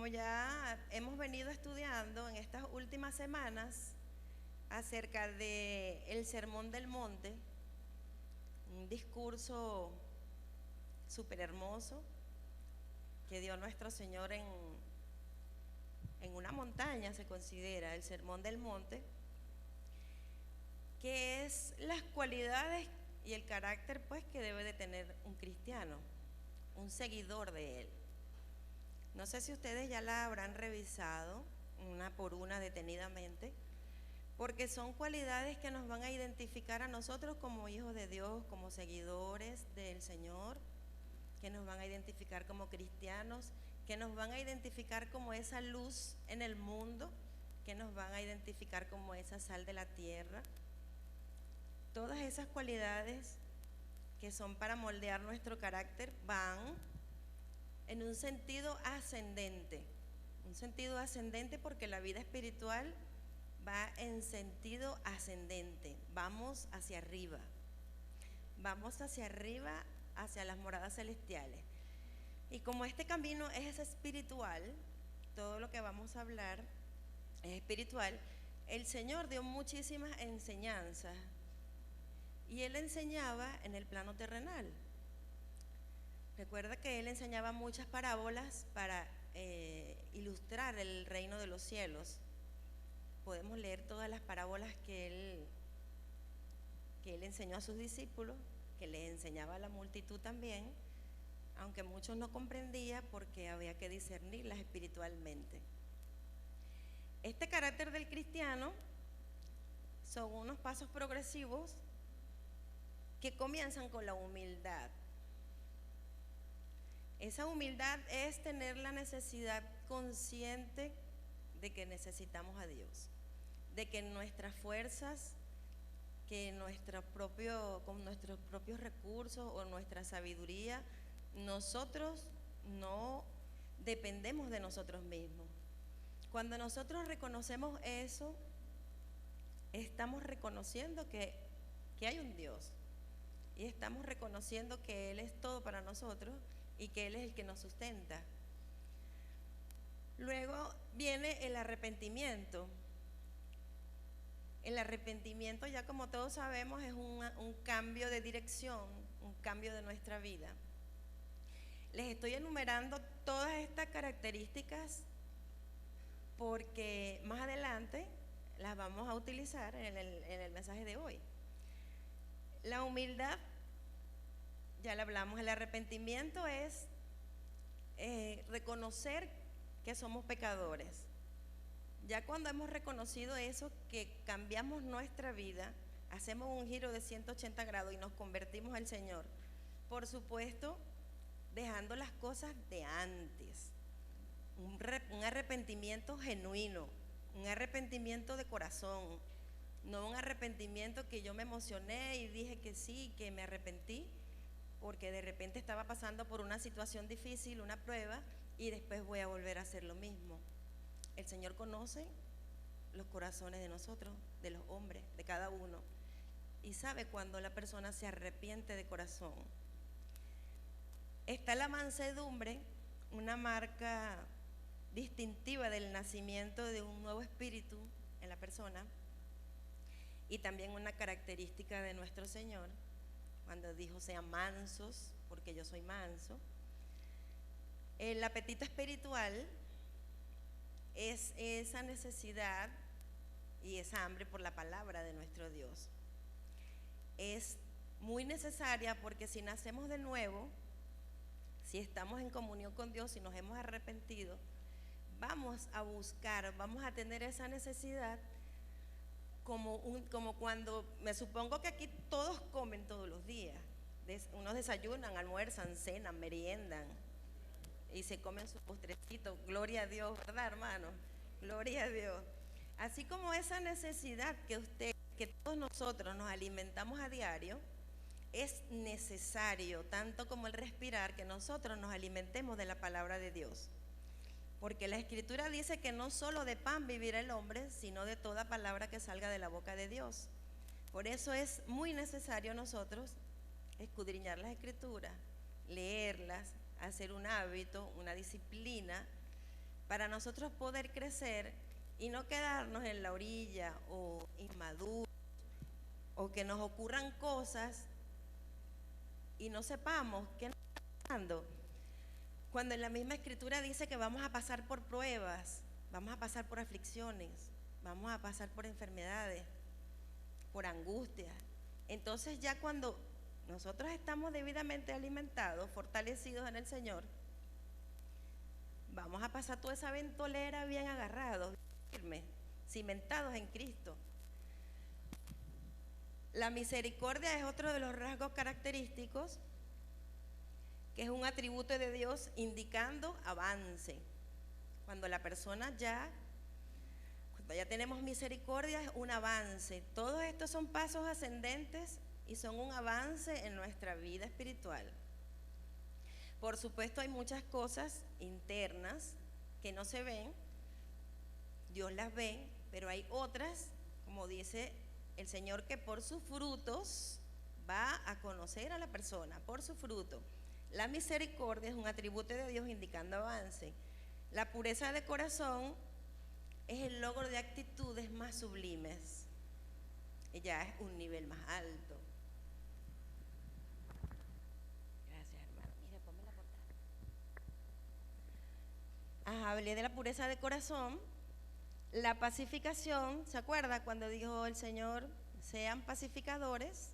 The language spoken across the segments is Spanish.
como ya hemos venido estudiando en estas últimas semanas acerca de el Sermón del Monte, un discurso súper hermoso que dio nuestro Señor en una montaña, se considera el Sermón del Monte, que es las cualidades y el carácter pues que debe de tener un cristiano, un seguidor de él. No sé si ustedes ya la habrán revisado una por una detenidamente, porque son cualidades que nos van a identificar a nosotros como hijos de Dios, como seguidores del Señor, que nos van a identificar como cristianos, que nos van a identificar como esa luz en el mundo, que nos van a identificar como esa sal de la tierra. Todas esas cualidades que son para moldear nuestro carácter van en un sentido ascendente porque la vida espiritual va en sentido ascendente, vamos hacia arriba, hacia las moradas celestiales. Y como este camino es espiritual, todo lo que vamos a hablar es espiritual, el Señor dio muchísimas enseñanzas y Él enseñaba en el plano terrenal. Recuerda que Él enseñaba muchas parábolas para ilustrar el reino de los cielos. Podemos leer todas las parábolas que él enseñó a sus discípulos, que les enseñaba a la multitud también, aunque muchos no comprendían porque había que discernirlas espiritualmente. Este carácter del cristiano son unos pasos progresivos que comienzan con la humildad. Esa humildad es tener la necesidad consciente de que necesitamos a Dios, de que nuestras fuerzas, con nuestros propios recursos o nuestra sabiduría, nosotros no dependemos de nosotros mismos. Cuando nosotros reconocemos eso, estamos reconociendo que hay un Dios y estamos reconociendo que Él es todo para nosotros y que Él es el que nos sustenta. Luego viene el arrepentimiento. El arrepentimiento, ya como todos sabemos, es un cambio de dirección, un cambio de nuestra vida. Les estoy enumerando todas estas características porque más adelante las vamos a utilizar en el mensaje de hoy. La humildad, ya le hablamos, el arrepentimiento es reconocer que somos pecadores. Ya cuando hemos reconocido eso, que cambiamos nuestra vida, hacemos un giro de 180 grados y nos convertimos al Señor, por supuesto, dejando las cosas de antes, un arrepentimiento genuino, un arrepentimiento de corazón, no un arrepentimiento que yo me emocioné y dije que sí, que me arrepentí, porque de repente estaba pasando por una situación difícil, una prueba, y después voy a volver a hacer lo mismo. El Señor conoce los corazones de nosotros, de los hombres, de cada uno, y sabe cuando la persona se arrepiente de corazón. Está la mansedumbre, una marca distintiva del nacimiento de un nuevo espíritu en la persona, y también una característica de nuestro Señor, cuando dijo sean mansos, porque yo soy manso. El apetito espiritual es esa necesidad y esa hambre por la palabra de nuestro Dios. Es muy necesaria porque si nacemos de nuevo, si estamos en comunión con Dios, si nos hemos arrepentido, vamos a buscar, vamos a tener esa necesidad como cuando, me supongo que aquí todos comen todos los días. Unos desayunan, almuerzan, cenan, meriendan y se comen sus postrecitos. Gloria a Dios, ¿verdad, hermano? Gloria a Dios. Así como esa necesidad que todos nosotros nos alimentamos a diario, es necesario, tanto como el respirar, que nosotros nos alimentemos de la palabra de Dios. Porque la Escritura dice que no solo de pan vivirá el hombre, sino de toda palabra que salga de la boca de Dios. Por eso es muy necesario nosotros escudriñar las Escrituras, leerlas, hacer un hábito, una disciplina, para nosotros poder crecer y no quedarnos en la orilla o inmaduros, o que nos ocurran cosas y no sepamos qué nos está pasando, cuando en la misma escritura dice que vamos a pasar por pruebas, vamos a pasar por aflicciones, vamos a pasar por enfermedades, por angustias. Entonces ya cuando nosotros estamos debidamente alimentados, fortalecidos en el Señor, vamos a pasar toda esa ventolera bien agarrados, firmes, cimentados en Cristo. La misericordia es otro de los rasgos característicos, que es un atributo de Dios indicando avance. Cuando la persona cuando ya tenemos misericordia, es un avance. Todos estos son pasos ascendentes y son un avance en nuestra vida espiritual. Por supuesto, hay muchas cosas internas que no se ven, Dios las ve, pero hay otras, como dice el Señor, que por sus frutos va a conocer a la persona, por su fruto. La misericordia es un atributo de Dios indicando avance. La pureza de corazón es el logro de actitudes más sublimes. Ella es un nivel más alto. Gracias, hermano. Mire, ponme la portada. Hablé de la pureza de corazón. La pacificación, ¿se acuerda cuando dijo el Señor, sean pacificadores?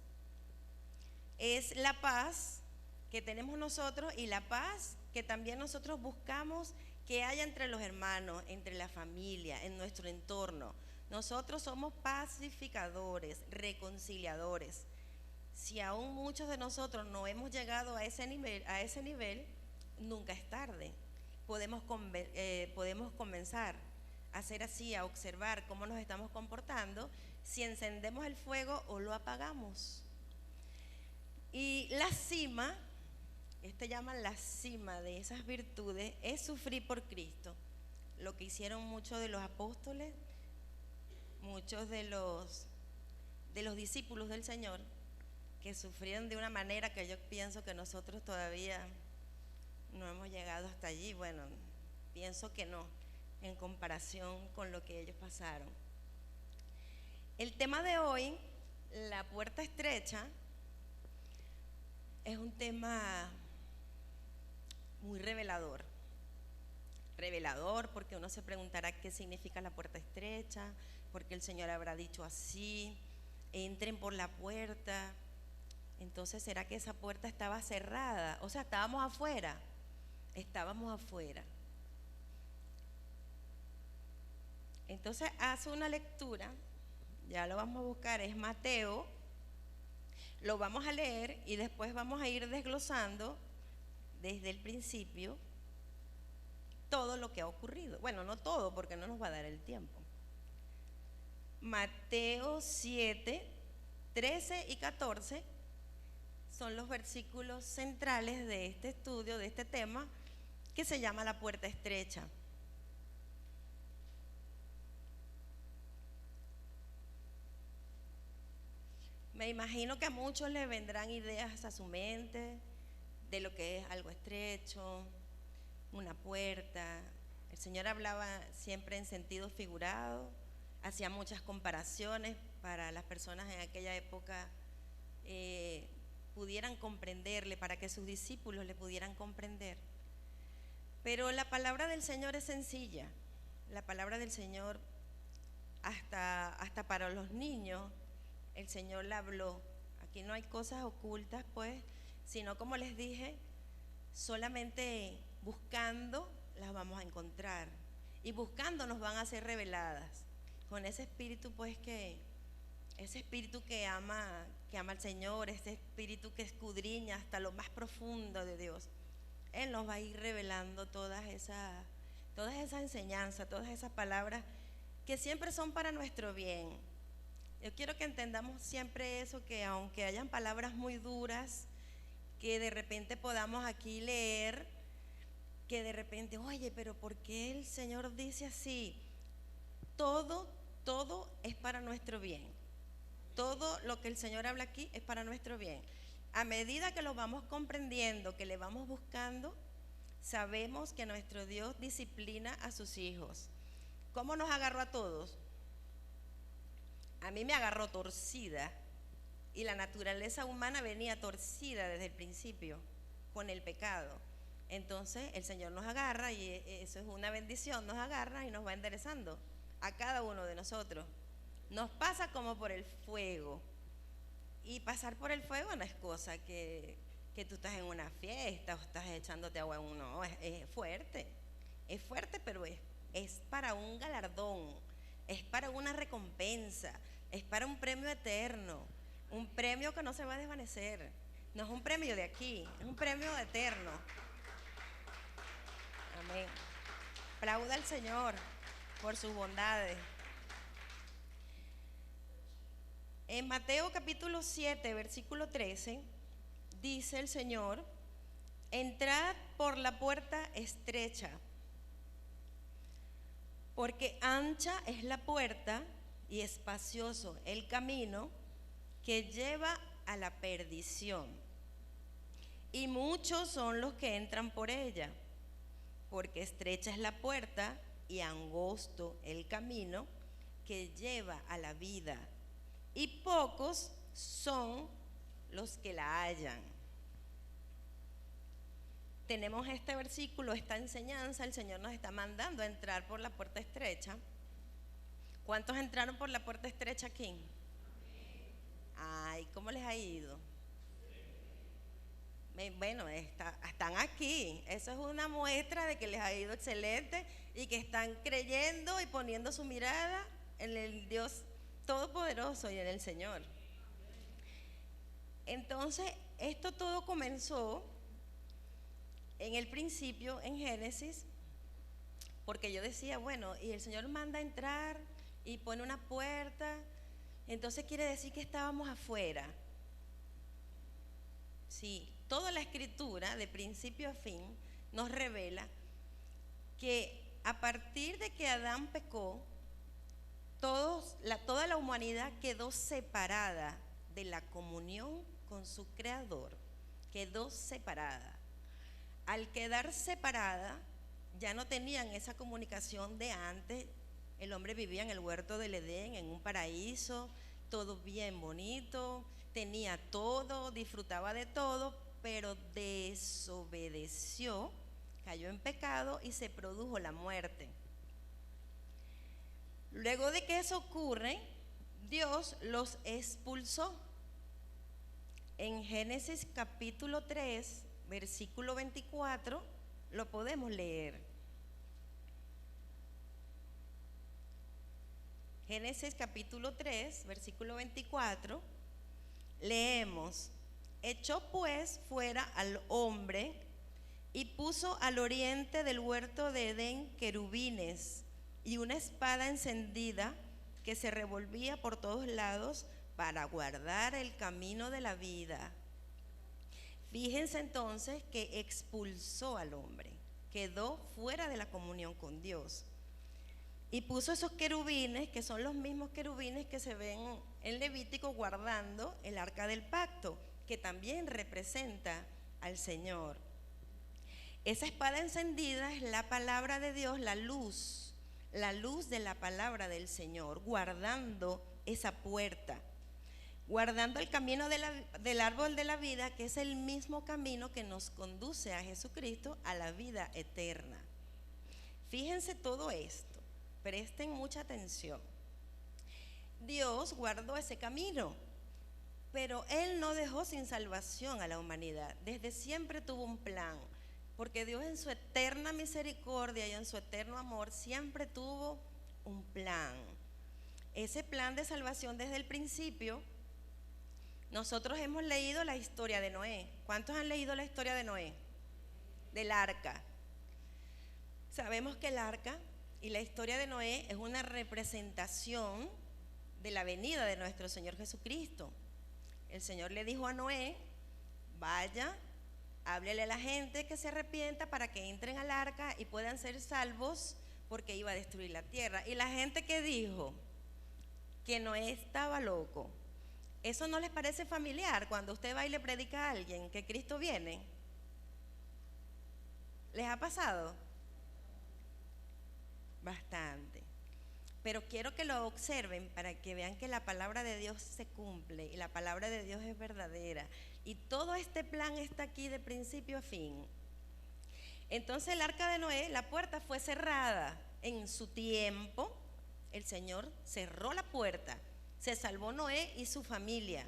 Es la paz que tenemos nosotros y la paz que también nosotros buscamos que haya entre los hermanos, entre la familia, en nuestro entorno. Nosotros somos pacificadores, reconciliadores. Si aún muchos de nosotros no hemos llegado a ese nivel, nunca es tarde. Podemos comenzar a hacer así, a observar cómo nos estamos comportando, si encendemos el fuego o lo apagamos. Y la cima, llaman la cima de esas virtudes, es sufrir por Cristo. Lo que hicieron muchos de los apóstoles, muchos de los discípulos del Señor, que sufrieron de una manera que yo pienso que nosotros todavía no hemos llegado hasta allí. Bueno, pienso que no, en comparación con lo que ellos pasaron. El tema de hoy, la puerta estrecha, es un tema muy revelador. Revelador porque uno se preguntará qué significa la puerta estrecha, porque el Señor habrá dicho así, entren por la puerta. Entonces, ¿será que esa puerta estaba cerrada? O sea, estábamos afuera. Entonces, hace una lectura, ya lo vamos a buscar, es Mateo, lo vamos a leer y después vamos a ir desglosando desde el principio todo lo que ha ocurrido. Bueno, no todo, porque no nos va a dar el tiempo. Mateo 7, 13 y 14 son los versículos centrales de este estudio, de este tema, que se llama la puerta estrecha. Me imagino que a muchos les vendrán ideas a su mente de lo que es algo estrecho, una puerta. El Señor hablaba siempre en sentido figurado, hacía muchas comparaciones para las personas en aquella época pudieran comprenderle, para que sus discípulos le pudieran comprender. Pero la palabra del Señor es sencilla. La palabra del Señor, hasta para los niños, el Señor la habló. Aquí no hay cosas ocultas, pues, sino, como les dije, solamente buscando las vamos a encontrar, y buscando nos van a ser reveladas con ese espíritu, pues, ese espíritu que ama al Señor, ese espíritu que escudriña hasta lo más profundo de Dios. Él nos va a ir revelando todas esas enseñanzas, todas esas palabras que siempre son para nuestro bien. Yo quiero que entendamos siempre eso, que aunque hayan palabras muy duras, que de repente podamos aquí leer, que de repente, oye, pero ¿por qué el Señor dice así? Todo es para nuestro bien. Todo lo que el Señor habla aquí es para nuestro bien. A medida que lo vamos comprendiendo, que le vamos buscando, sabemos que nuestro Dios disciplina a sus hijos. ¿Cómo nos agarró a todos? A mí me agarró torcida, y la naturaleza humana venía torcida desde el principio con el pecado. Entonces el Señor nos agarra, y eso es una bendición, nos agarra y nos va enderezando a cada uno de nosotros. Nos pasa como por el fuego, y pasar por el fuego no es cosa que tú estás en una fiesta o estás echándote agua en uno. Es fuerte, pero es para un galardón, es para una recompensa, es para un premio eterno, un premio que no se va a desvanecer. No es un premio de aquí, es un premio eterno. Amén. Aplauda al Señor por sus bondades. En Mateo capítulo 7, versículo 13, dice el Señor: entrad por la puerta estrecha, porque ancha es la puerta y espacioso el camino que lleva a la perdición, y muchos son los que entran por ella, porque estrecha es la puerta y angosto el camino que lleva a la vida, y pocos son los que la hallan. Tenemos este versículo, esta enseñanza. El Señor nos está mandando a entrar por la puerta estrecha. ¿Cuántos entraron por la puerta estrecha aquí? Ay, ¿cómo les ha ido? Bueno, están aquí. Eso es una muestra de que les ha ido excelente y que están creyendo y poniendo su mirada en el Dios Todopoderoso y en el Señor. Entonces, esto todo comenzó en el principio, en Génesis, porque yo decía, bueno, y el Señor manda a entrar y pone una puerta, entonces quiere decir que estábamos afuera. Sí, toda la escritura, de principio a fin, nos revela que a partir de que Adán pecó, toda la humanidad quedó separada de la comunión con su Creador, quedó separada. Al quedar separada, ya no tenían esa comunicación de antes. El hombre vivía en el huerto del Edén, en un paraíso, todo bien bonito, tenía todo, disfrutaba de todo, pero desobedeció, cayó en pecado y se produjo la muerte. Luego de que eso ocurre, Dios los expulsó. En Génesis capítulo 3, versículo 24, lo podemos leer. Génesis capítulo 3, versículo 24, leemos: echó pues fuera al hombre y puso al oriente del huerto de Edén querubines y una espada encendida que se revolvía por todos lados para guardar el camino de la vida. Fíjense entonces que expulsó al hombre, quedó fuera de la comunión con Dios. Y puso esos querubines, que son los mismos querubines que se ven en Levítico guardando el arca del pacto, que también representa al Señor. Esa espada encendida es la palabra de Dios, la luz de la palabra del Señor, guardando esa puerta, guardando el camino del árbol de la vida, que es el mismo camino que nos conduce a Jesucristo, a la vida eterna. Fíjense todo esto, presten mucha atención. Dios guardó ese camino, pero Él no dejó sin salvación a la humanidad. Desde siempre tuvo un plan, porque Dios en su eterna misericordia y en su eterno amor siempre tuvo un plan. Ese plan de salvación desde el principio. Nosotros hemos leído la historia de Noé. ¿Cuántos han leído la historia de Noé? Del arca. Sabemos que el arca y la historia de Noé es una representación de la venida de nuestro Señor Jesucristo. El Señor le dijo a Noé: vaya, háblele a la gente que se arrepienta para que entren al arca y puedan ser salvos, porque iba a destruir la tierra. Y la gente que dijo que Noé estaba loco, ¿eso no les parece familiar cuando usted va y le predica a alguien que Cristo viene? ¿Les ha pasado? Bastante. Pero quiero que lo observen para que vean que la palabra de Dios se cumple y la palabra de Dios es verdadera. Y todo este plan está aquí de principio a fin. Entonces el arca de Noé, la puerta fue cerrada. En su tiempo, el Señor cerró la puerta. Se salvó Noé y su familia.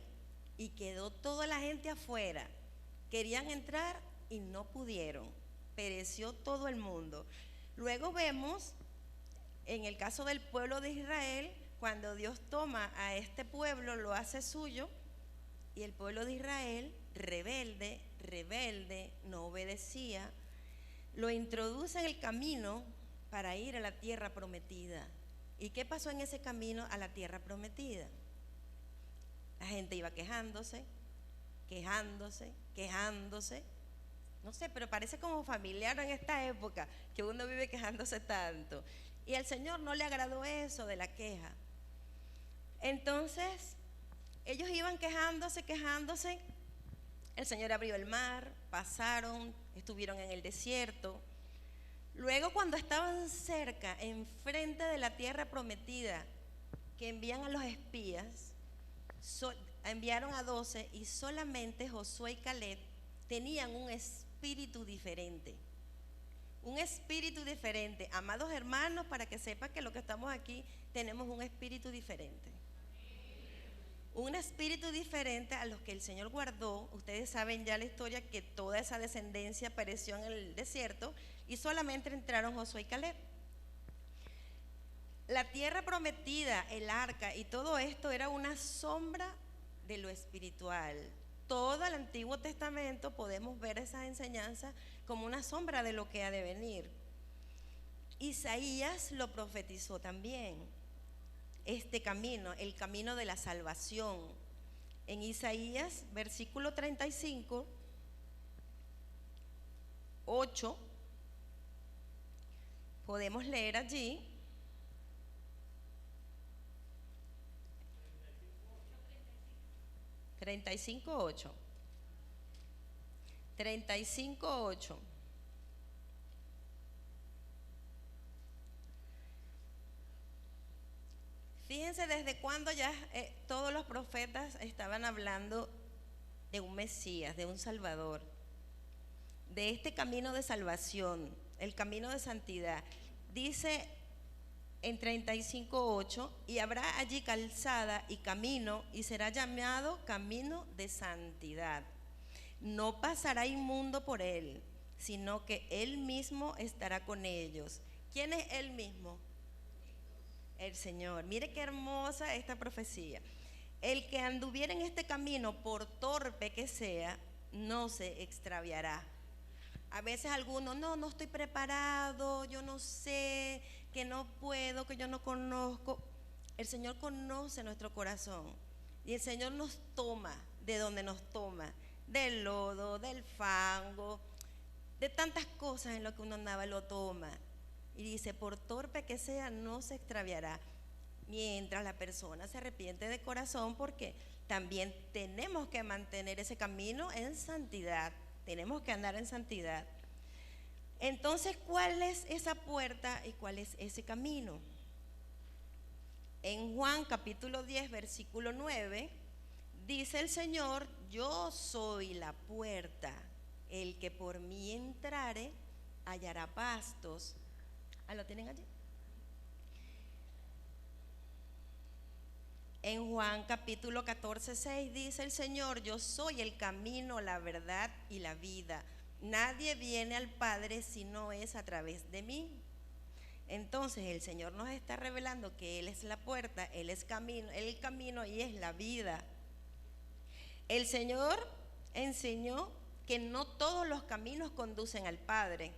Y quedó toda la gente afuera. Querían entrar y no pudieron. Pereció todo el mundo. Luego vemos, en el caso del pueblo de Israel, cuando Dios toma a este pueblo, lo hace suyo, y el pueblo de Israel, rebelde, no obedecía, lo introduce en el camino para ir a la tierra prometida. ¿Y qué pasó en ese camino a la tierra prometida? La gente iba quejándose. No sé, pero parece como familiar en esta época que uno vive quejándose tanto. Y al Señor no le agradó eso de la queja. Entonces, ellos iban quejándose. El Señor abrió el mar, pasaron, estuvieron en el desierto. Luego, cuando estaban cerca, enfrente de la tierra prometida, que envían a los espías, enviaron a 12 y solamente Josué y Caleb tenían un espíritu diferente. Un espíritu diferente. Amados hermanos, para que sepan que los que estamos aquí tenemos un espíritu diferente. Un espíritu diferente a los que el Señor guardó. Ustedes saben ya la historia que toda esa descendencia apareció en el desierto y solamente entraron Josué y Caleb. La tierra prometida, el arca y todo esto era una sombra de lo espiritual. Todo el Antiguo Testamento podemos ver esas enseñanzas como una sombra de lo que ha de venir. Isaías lo profetizó también, este camino, el camino de la salvación. En Isaías, versículo 35, 8, podemos leer allí: $35.8. Fíjense desde cuándo ya todos los profetas estaban hablando de un Mesías, de un Salvador, de este camino de salvación, el camino de santidad. Dice en 35:8: y habrá allí calzada y camino, y será llamado camino de santidad. No pasará inmundo por él, sino que él mismo estará con ellos. ¿Quién es él mismo? El Señor. Mire qué hermosa esta profecía. El que anduviera en este camino, por torpe que sea, no se extraviará. A veces algunos, no estoy preparado, yo no sé, que no puedo, que yo no conozco. El Señor conoce nuestro corazón y el Señor nos toma de donde nos toma, del lodo, del fango, de tantas cosas en lo que uno andaba, lo toma. Y dice, por torpe que sea, no se extraviará, mientras la persona se arrepiente de corazón, porque también tenemos que mantener ese camino en santidad, tenemos que andar en santidad. Entonces, ¿cuál es esa puerta y cuál es ese camino? En Juan capítulo 10, versículo 9, dice el Señor: yo soy la puerta, el que por mí entrare hallará pastos. ¿Lo tienen allí? En Juan capítulo 14, 6 dice el Señor: yo soy el camino, la verdad y la vida. Nadie viene al Padre si no es a través de mí. Entonces el Señor nos está revelando que Él es la puerta, Él es el camino y es la vida. El Señor enseñó que no todos los caminos conducen al Padre,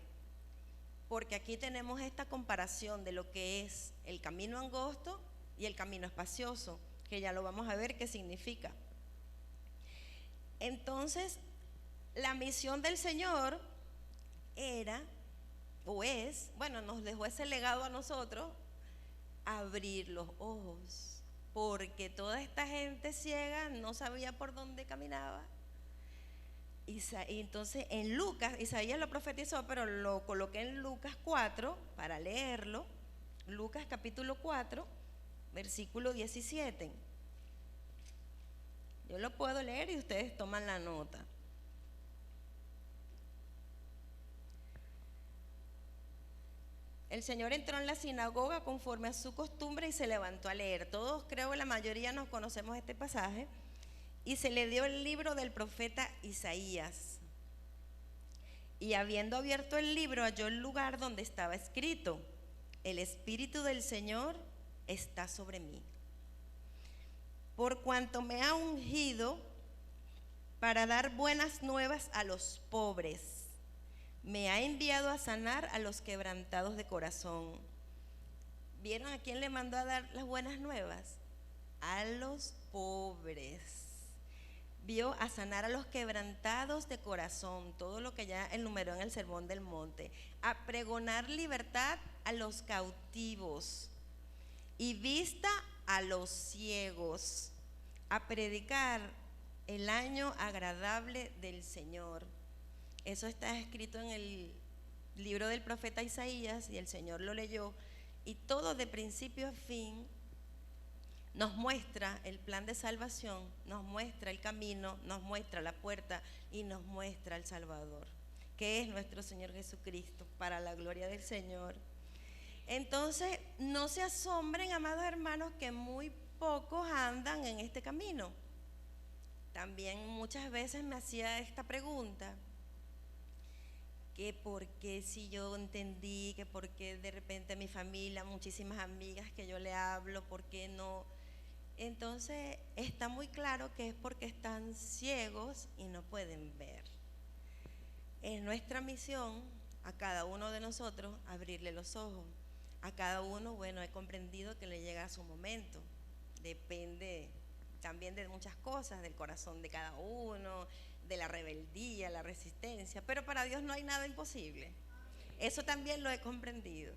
porque aquí tenemos esta comparación de lo que es el camino angosto y el camino espacioso, que ya lo vamos a ver qué significa. Entonces, la misión del Señor era, o es, nos dejó ese legado a nosotros: abrir los ojos, porque toda esta gente ciega no sabía por dónde caminaba. Y entonces en Lucas, Isaías lo profetizó, pero lo coloqué en Lucas 4 para leerlo. Lucas capítulo 4, versículo 17. Yo lo puedo leer y ustedes toman la nota. El Señor entró en la sinagoga conforme a su costumbre y se levantó a leer. Todos, creo que la mayoría nos conocemos este pasaje. Y se le dio el libro del profeta Isaías. Y habiendo abierto el libro, halló el lugar donde estaba escrito: el Espíritu del Señor está sobre mí, por cuanto me ha ungido para dar buenas nuevas a los pobres. Me ha enviado a sanar a los quebrantados de corazón. ¿Vieron a quién le mandó a dar las buenas nuevas? A los pobres. Vio a sanar a los quebrantados de corazón, todo lo que ya enumeró en el Sermón del Monte, a pregonar libertad a los cautivos y vista a los ciegos, a predicar el año agradable del Señor. Eso está escrito en el libro del profeta Isaías y el Señor lo leyó, y todo de principio a fin nos muestra el plan de salvación, nos muestra el camino, nos muestra la puerta y nos muestra el Salvador, que es nuestro Señor Jesucristo, para la gloria del Señor. Entonces, no se asombren, amados hermanos, que muy pocos andan en este camino. También muchas veces me hacía esta pregunta, que por qué si yo entendí, que por qué de repente mi familia, muchísimas amigas que yo le hablo, por qué no. Entonces está muy claro que es porque están ciegos y no pueden ver. Es nuestra misión a cada uno de nosotros abrirle los ojos. A cada uno, bueno, he comprendido que le llega a su momento. Depende también de muchas cosas, del corazón de cada uno, de la rebeldía, la resistencia, pero para Dios no hay nada imposible. Eso también lo he comprendido,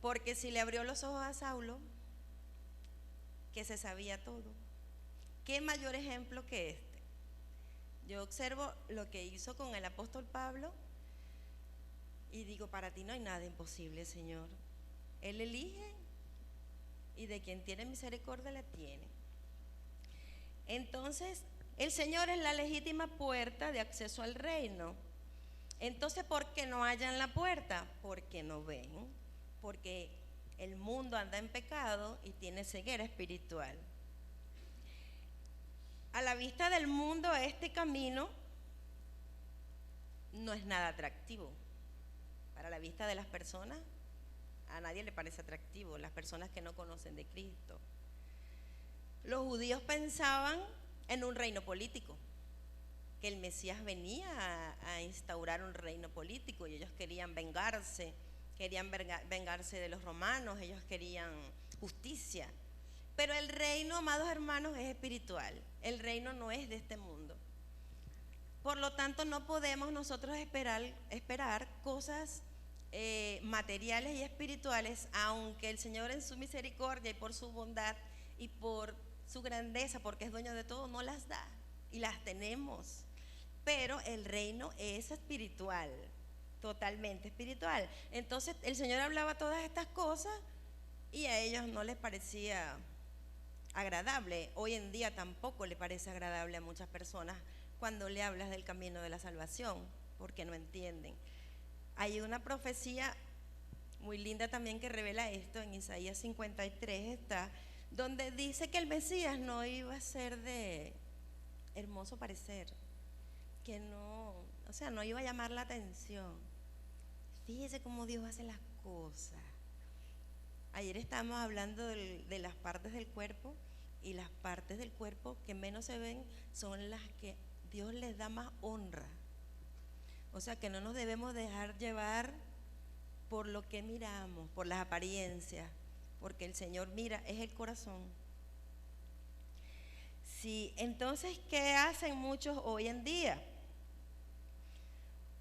porque si le abrió los ojos a Saulo, que se sabía todo, ¿qué mayor ejemplo que este? Yo observo lo que hizo con el apóstol Pablo y digo, para ti no hay nada imposible, Señor. Él elige y de quien tiene misericordia la tiene. Entonces, el Señor es la legítima puerta de acceso al reino. Entonces, ¿por qué no hallan la puerta? Porque no ven, porque el mundo anda en pecado y tiene ceguera espiritual. A la vista del mundo, este camino no es nada atractivo. Para la vista de las personas, a nadie le parece atractivo, las personas que no conocen de Cristo. Los judíos pensaban en un reino político, que el Mesías venía a instaurar un reino político, y ellos querían vengarse de los romanos, ellos querían justicia. Pero el reino, amados hermanos, es espiritual, el reino no es de este mundo. Por lo tanto, no podemos nosotros esperar cosas materiales y espirituales, aunque el Señor en su misericordia y por su bondad y por su grandeza, porque es dueño de todo, no las da y las tenemos. Pero el reino es espiritual, totalmente espiritual. Entonces el Señor hablaba todas estas cosas y a ellos no les parecía agradable. Hoy en día tampoco le parece agradable a muchas personas cuando le hablas del camino de la salvación, porque no entienden. Hay una profecía muy linda también que revela esto, en Isaías 53 está, donde dice que el Mesías no iba a ser de hermoso parecer, que no, o sea, no iba a llamar la atención. Fíjese cómo Dios hace las cosas. Ayer estábamos hablando de las partes del cuerpo, y las partes del cuerpo que menos se ven son las que Dios les da más honra. O sea que no nos debemos dejar llevar por lo que miramos, por las apariencias, porque el Señor mira, es el corazón. Sí, entonces, ¿qué hacen muchos hoy en día?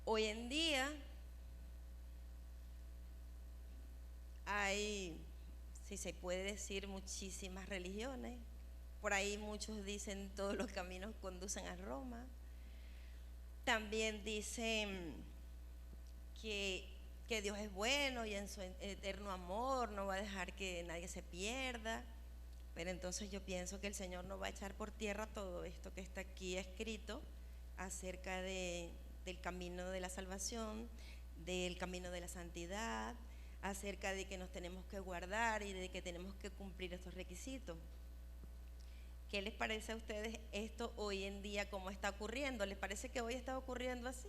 Hoy en día hay, si se puede decir, muchísimas religiones. Por ahí muchos dicen todos los caminos conducen a Roma. También dice que, que Dios es bueno y en su eterno amor no va a dejar que nadie se pierda. Pero entonces yo pienso que el Señor no va a echar por tierra todo esto que está aquí escrito acerca del camino de la salvación, del camino de la santidad, acerca de que nos tenemos que guardar y de que tenemos que cumplir estos requisitos. ¿Qué les parece a ustedes esto hoy en día, cómo está ocurriendo? ¿Les parece que hoy está ocurriendo así?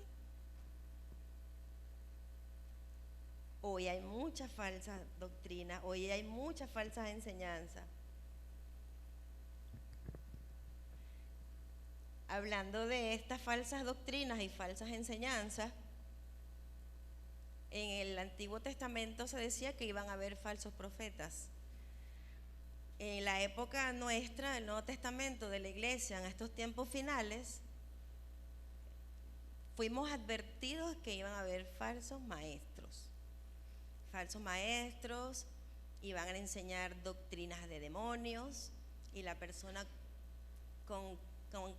Hoy hay muchas falsas doctrinas, hoy hay muchas falsas enseñanzas. Hablando de estas falsas doctrinas y falsas enseñanzas, en el Antiguo Testamento se decía que iban a haber falsos profetas. En la época nuestra, del Nuevo Testamento, de la iglesia, en estos tiempos finales, fuimos advertidos que iban a haber falsos maestros. Falsos maestros iban a enseñar doctrinas de demonios y la persona con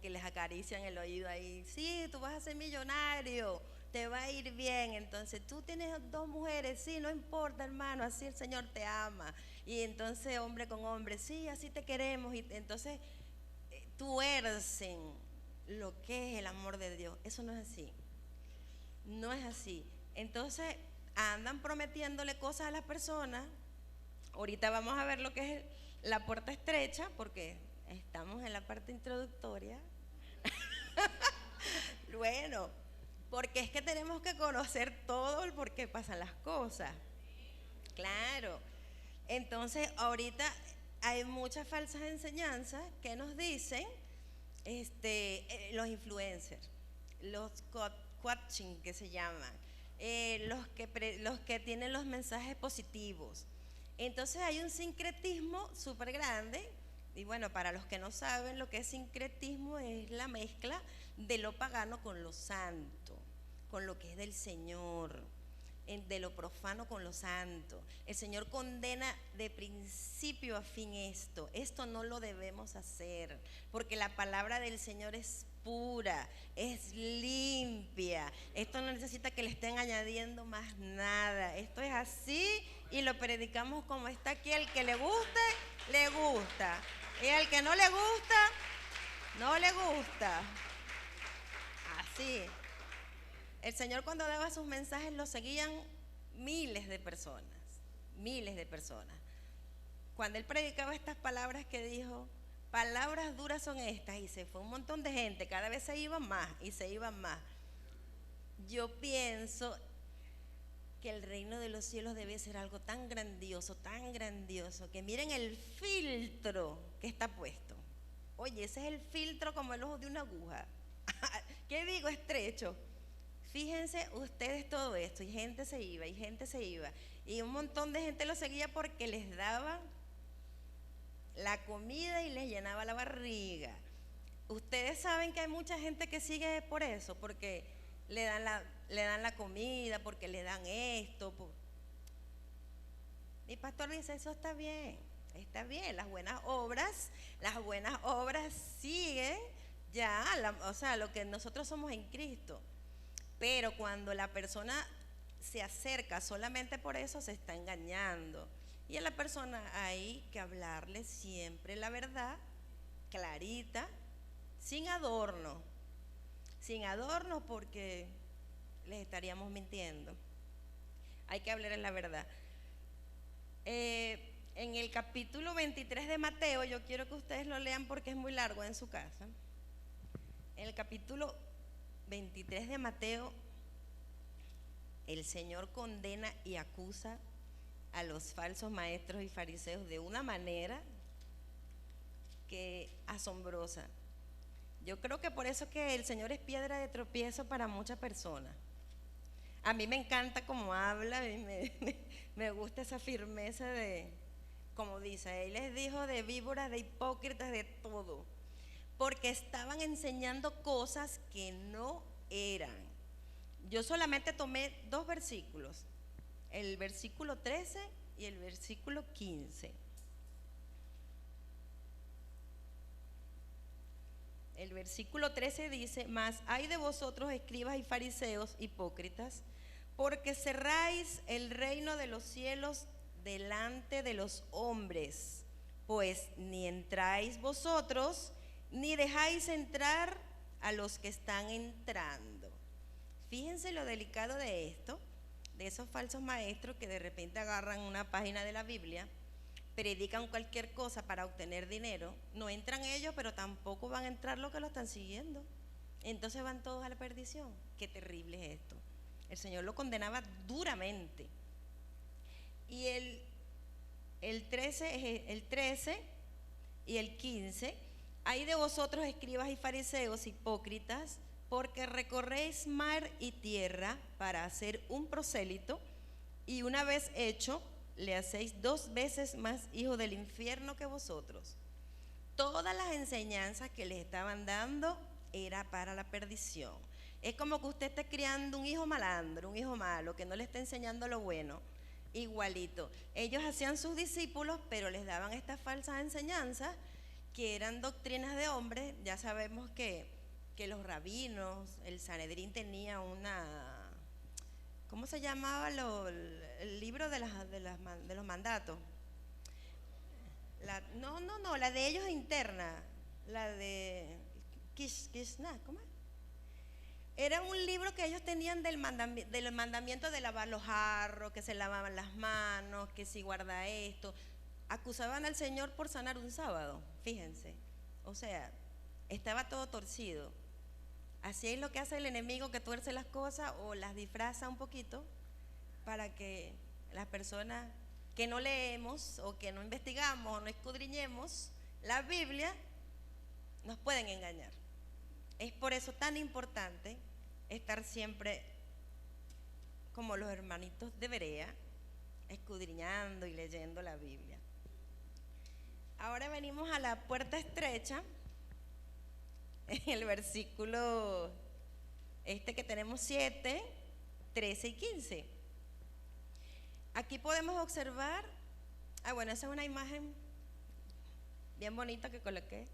que les acarician el oído ahí, sí, tú vas a ser millonario, te va a ir bien, entonces tú tienes 2 mujeres, sí, no importa hermano, así el Señor te ama, y entonces hombre con hombre, sí, así te queremos, y entonces tuercen lo que es el amor de Dios. Eso no es así, no es así. Entonces andan prometiéndole cosas a las personas. Ahorita vamos a ver lo que es la puerta estrecha, porque estamos en la parte introductoria. Bueno, porque es que tenemos que conocer todo el por qué pasan las cosas. Claro. Entonces, ahorita hay muchas falsas enseñanzas que nos dicen los influencers, los coaching que se llaman, los que tienen los mensajes positivos. Entonces hay un sincretismo súper grande. Y bueno, para los que no saben lo que es sincretismo, es la mezcla de lo pagano con lo santo, con lo que es del Señor, de lo profano con lo santo. El Señor condena de principio a fin esto. Esto no lo debemos hacer, porque la palabra del Señor es pura, es limpia. Esto no necesita que le estén añadiendo más nada. Esto es así y lo predicamos como está aquí. El que le guste, le gusta. Y al que no le gusta, no le gusta. Así. El Señor cuando daba sus mensajes lo seguían miles de personas, miles de personas. Cuando Él predicaba estas palabras que dijo, palabras duras son estas, y se fue un montón de gente, cada vez se iban más y se iban más. Yo pienso que el reino de los cielos debe ser algo tan grandioso, que miren el filtro que está puesto. Oye, ese es el filtro como el ojo de una aguja. ¿Qué digo? Estrecho. Fíjense ustedes todo esto, y gente se iba, y gente se iba, y un montón de gente lo seguía porque les daba la comida y les llenaba la barriga. Ustedes saben que hay mucha gente que sigue por eso, porque le dan la comida, porque le dan esto. Mi pastor dice, eso está bien, las buenas obras siguen ya, o sea, lo que nosotros somos en Cristo. Pero cuando la persona se acerca solamente por eso, se está engañando. Y a la persona hay que hablarle siempre la verdad, clarita, sin adorno, porque les estaríamos mintiendo. Hay que hablarles la verdad. En el capítulo 23 de Mateo, yo quiero que ustedes lo lean porque es muy largo en su casa. En el capítulo 23 de Mateo, el Señor condena y acusa a los falsos maestros y fariseos de una manera que asombrosa. Yo creo que por eso que el Señor es piedra de tropiezo para muchas personas. A mí me encanta cómo habla, me gusta esa firmeza de, como dice, Él les dijo de víboras, de hipócritas, de todo, porque estaban enseñando cosas que no eran. Yo solamente tomé 2 versículos, el versículo 13 y el versículo 15. El versículo 13 dice: mas hay de vosotros, escribas y fariseos hipócritas, porque cerráis el reino de los cielos delante de los hombres, pues ni entráis vosotros, ni dejáis entrar a los que están entrando. Fíjense lo delicado de esto, de esos falsos maestros que de repente agarran una página de la Biblia, predican cualquier cosa para obtener dinero, no entran ellos, pero tampoco van a entrar los que lo están siguiendo. Entonces van todos a la perdición. Qué terrible es esto. El Señor lo condenaba duramente. Y el 13 y el 15: hay de vosotros, escribas y fariseos hipócritas, porque recorréis mar y tierra para hacer un prosélito, y una vez hecho, le hacéis 2 veces más hijo del infierno que vosotros. Todas las enseñanzas que les estaban dando era para la perdición. Es como que usted esté criando un hijo malandro, un hijo malo, que no le está enseñando lo bueno. Igualito. Ellos hacían sus discípulos, pero les daban estas falsas enseñanzas que eran doctrinas de hombres. Ya sabemos que los rabinos, el Sanedrín tenía una, ¿cómo se llamaba el libro de los mandatos? La de ellos interna, la de Kishna, ¿cómo es? Era un libro que ellos tenían del mandamiento de lavar los jarros, que se lavaban las manos, que si guarda esto. Acusaban al Señor por sanar un sábado, fíjense. O sea, estaba todo torcido. Así es lo que hace el enemigo, que tuerce las cosas o las disfraza un poquito para que las personas que no leemos o que no investigamos o no escudriñemos la Biblia nos pueden engañar. Es por eso tan importante estar siempre como los hermanitos de Berea, escudriñando y leyendo la Biblia. Ahora venimos a la puerta estrecha, en el versículo que tenemos 7, 13 y 15. Aquí podemos observar, esa es una imagen bien bonita que coloqué.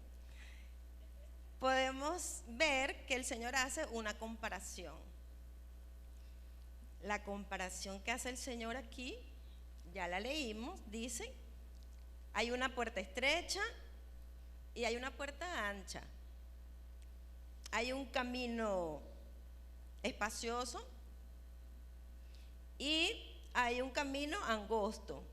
Podemos ver que el Señor hace una comparación. La comparación que hace el Señor aquí, ya la leímos, dice: hay una puerta estrecha y hay una puerta ancha. Hay un camino espacioso y hay un camino angosto.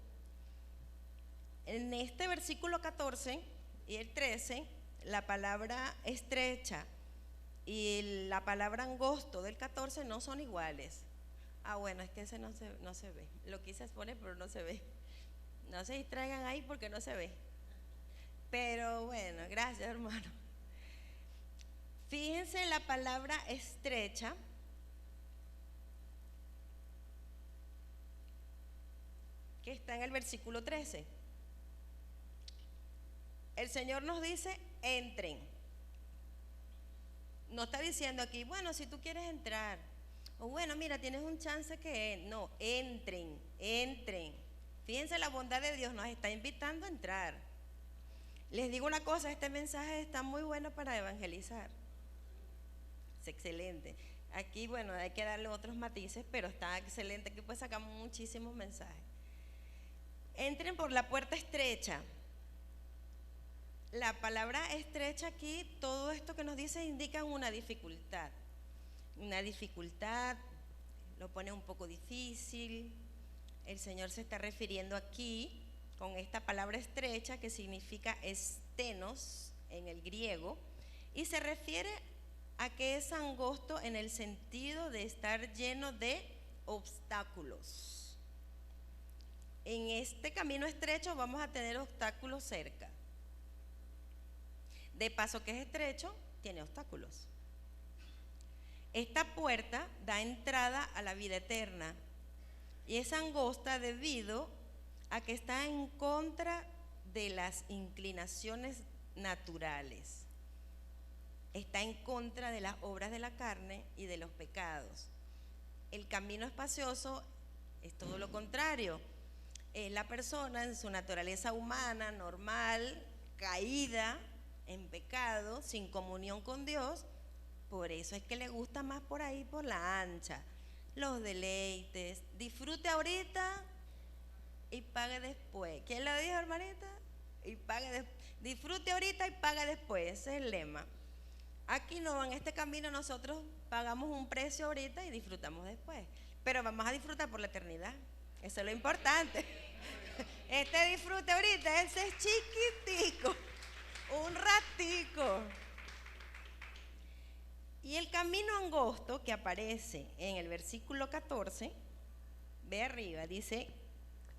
En este versículo 14 y el 13, la palabra estrecha y la palabra angosto del 14 no son iguales. Es que ese no se ve. Lo quise exponer, pero no se ve. No se distraigan ahí porque no se ve. Pero bueno, gracias, hermano. Fíjense en la palabra estrecha. Que está en el versículo 13. El Señor nos dice: entren. No está diciendo aquí, si tú quieres entrar, o mira, tienes un chance no, entren. Fíjense, la bondad de Dios nos está invitando a entrar. Les digo una cosa, este mensaje está muy bueno para evangelizar. Es excelente. Aquí, hay que darle otros matices, pero está excelente, que pues sacamos muchísimos mensajes. Entren por la puerta estrecha. La palabra estrecha aquí, todo esto que nos dice indica una dificultad. Una dificultad, lo pone un poco difícil. El Señor se está refiriendo aquí con esta palabra estrecha, que significa estenos en el griego, y se refiere a que es angosto en el sentido de estar lleno de obstáculos. En este camino estrecho vamos a tener obstáculos cerca. De paso que es estrecho, tiene obstáculos. Esta puerta da entrada a la vida eterna y es angosta debido a que está en contra de las inclinaciones naturales. Está en contra de las obras de la carne y de los pecados. El camino espacioso es todo lo contrario. Es la persona en su naturaleza humana, normal, caída, en pecado, sin comunión con Dios. Por eso es que le gusta más por ahí, por la ancha, los deleites. Disfrute ahorita y pague después. ¿Quién lo dijo, hermanita? Y pague después. Disfrute ahorita y pague después. Ese es el lema. Aquí no, en este camino nosotros pagamos un precio ahorita y disfrutamos después. Pero vamos a disfrutar por la eternidad. Eso es lo importante. Este disfrute ahorita, ese es chiquitico, un ratico. Y el camino angosto que aparece en el versículo 14, ve arriba, dice